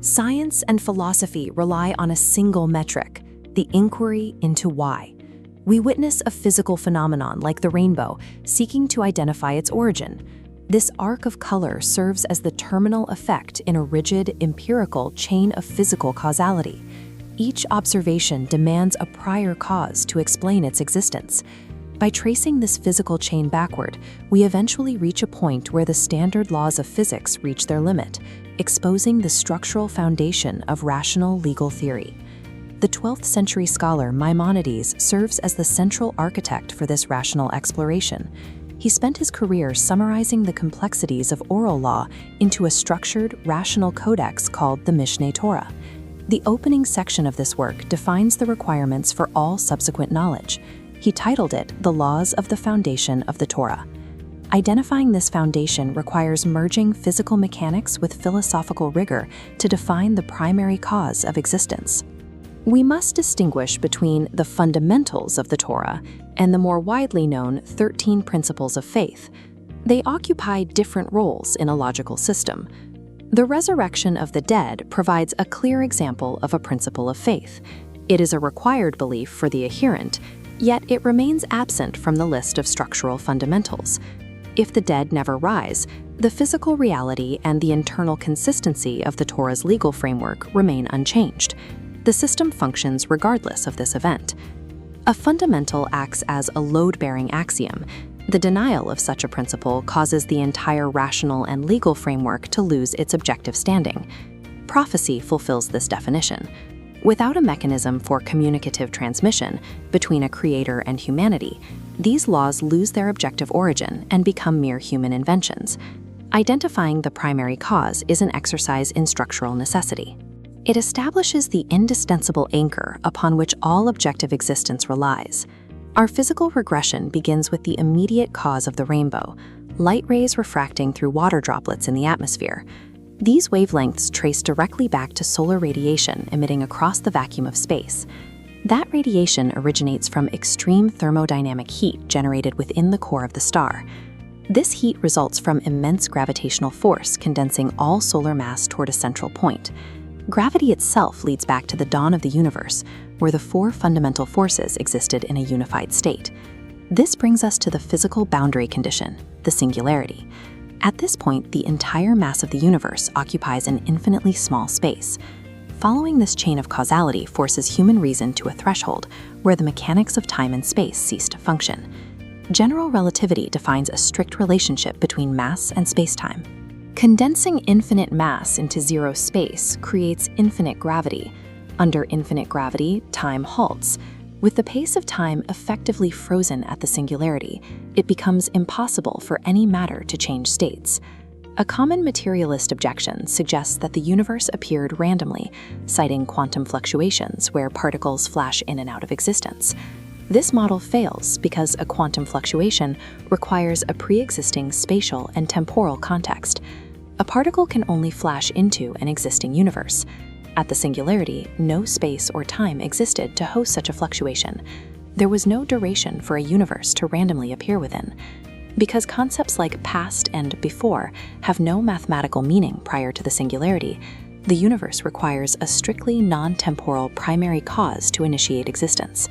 Science and philosophy rely on a single metric, the inquiry into why. We witness a physical phenomenon like the rainbow, seeking to identify its origin. This arc of color serves as the terminal effect in a rigid, empirical chain of physical causality. Each observation demands a prior cause to explain its existence. By tracing this physical chain backward, we eventually reach a point where the standard laws of physics reach their limit, exposing the structural foundation of rational legal theory. The 12th century scholar Maimonides serves as the central architect for this rational exploration. He spent his career summarizing the complexities of oral law into a structured, rational codex called the Mishneh Torah. The opening section of this work defines the requirements for all subsequent knowledge. He titled it The Laws of the Foundation of the Torah. Identifying this foundation requires merging physical mechanics with philosophical rigor to define the primary cause of existence. We must distinguish between the fundamentals of the Torah and the more widely known 13 principles of faith. They occupy different roles in a logical system. The resurrection of the dead provides a clear example of a principle of faith. It is a required belief for the adherent, yet it remains absent from the list of structural fundamentals. If the dead never rise, the physical reality and the internal consistency of the Torah's legal framework remain unchanged. The system functions regardless of this event. A fundamental acts as a load-bearing axiom. The denial of such a principle causes the entire rational and legal framework to lose its objective standing. Prophecy fulfills this definition. Without a mechanism for communicative transmission between a creator and humanity, these laws lose their objective origin and become mere human inventions. Identifying the primary cause is an exercise in structural necessity. It establishes the indispensable anchor upon which all objective existence relies. Our physical regression begins with the immediate cause of the rainbow, light rays refracting through water droplets in the atmosphere. These wavelengths trace directly back to solar radiation emitting across the vacuum of space. That radiation originates from extreme thermodynamic heat generated within the core of the star. This heat results from immense gravitational force condensing all solar mass toward a central point. Gravity itself leads back to the dawn of the universe, where the four fundamental forces existed in a unified state. This brings us to the physical boundary condition, the singularity. At this point, the entire mass of the universe occupies an infinitely small space. Following this chain of causality forces human reason to a threshold where the mechanics of time and space cease to function. General relativity defines a strict relationship between mass and spacetime. Condensing infinite mass into zero space creates infinite gravity. Under infinite gravity, time halts. With the pace of time effectively frozen at the singularity, it becomes impossible for any matter to change states. A common materialist objection suggests that the universe appeared randomly, citing quantum fluctuations where particles flash in and out of existence. This model fails because a quantum fluctuation requires a pre-existing spatial and temporal context. A particle can only flash into an existing universe. At the singularity, no space or time existed to host such a fluctuation. There was no duration for a universe to randomly appear within. Because concepts like past and before have no mathematical meaning prior to the singularity, the universe requires a strictly non-temporal primary cause to initiate existence.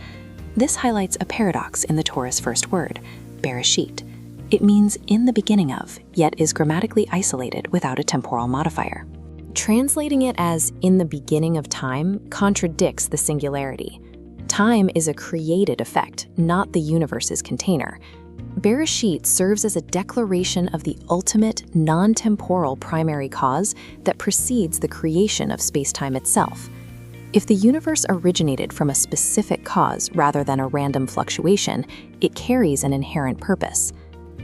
This highlights a paradox in the Torah's first word, Bereshit. It means in the beginning of, yet is grammatically isolated without a temporal modifier. Translating it as in the beginning of time contradicts the singularity. Time is a created effect, not the universe's container. Bereshit serves as a declaration of the ultimate, non-temporal primary cause that precedes the creation of space-time itself. If the universe originated from a specific cause rather than a random fluctuation, it carries an inherent purpose.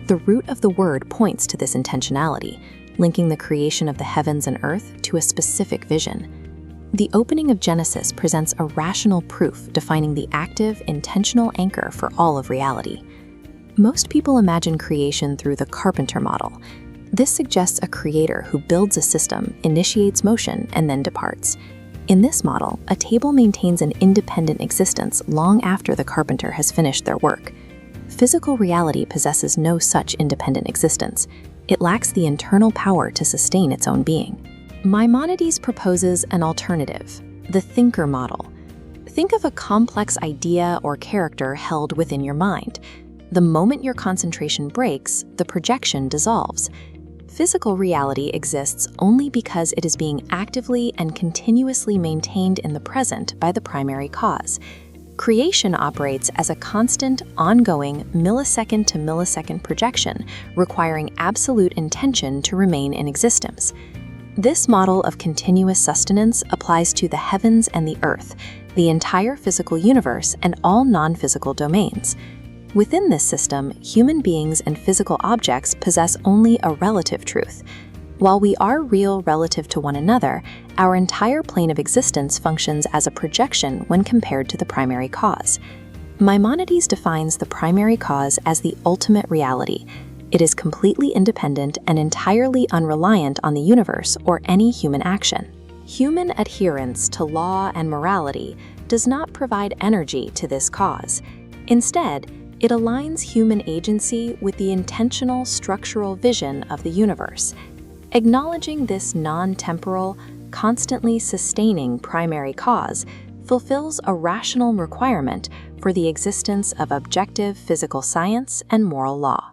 The root of the word points to this intentionality, linking the creation of the heavens and earth to a specific vision. The opening of Genesis presents a rational proof defining the active, intentional anchor for all of reality. Most people imagine creation through the carpenter model. This suggests a creator who builds a system, initiates motion, and then departs. In this model, a table maintains an independent existence long after the carpenter has finished their work. Physical reality possesses no such independent existence. It lacks the internal power to sustain its own being. Maimonides proposes an alternative, the thinker model. Think of a complex idea or character held within your mind. The moment your concentration breaks, the projection dissolves. Physical reality exists only because it is being actively and continuously maintained in the present by the primary cause. Creation operates as a constant, ongoing, millisecond to millisecond projection, requiring absolute intention to remain in existence. This model of continuous sustenance applies to the heavens and the earth, the entire physical universe, and all non-physical domains. Within this system, human beings and physical objects possess only a relative truth. While we are real relative to one another, our entire plane of existence functions as a projection when compared to the primary cause. Maimonides defines the primary cause as the ultimate reality. It is completely independent and entirely unreliant on the universe or any human action. Human adherence to law and morality does not provide energy to this cause. Instead, it aligns human agency with the intentional structural vision of the universe. Acknowledging this non-temporal, constantly sustaining primary cause fulfills a rational requirement for the existence of objective physical science and moral law.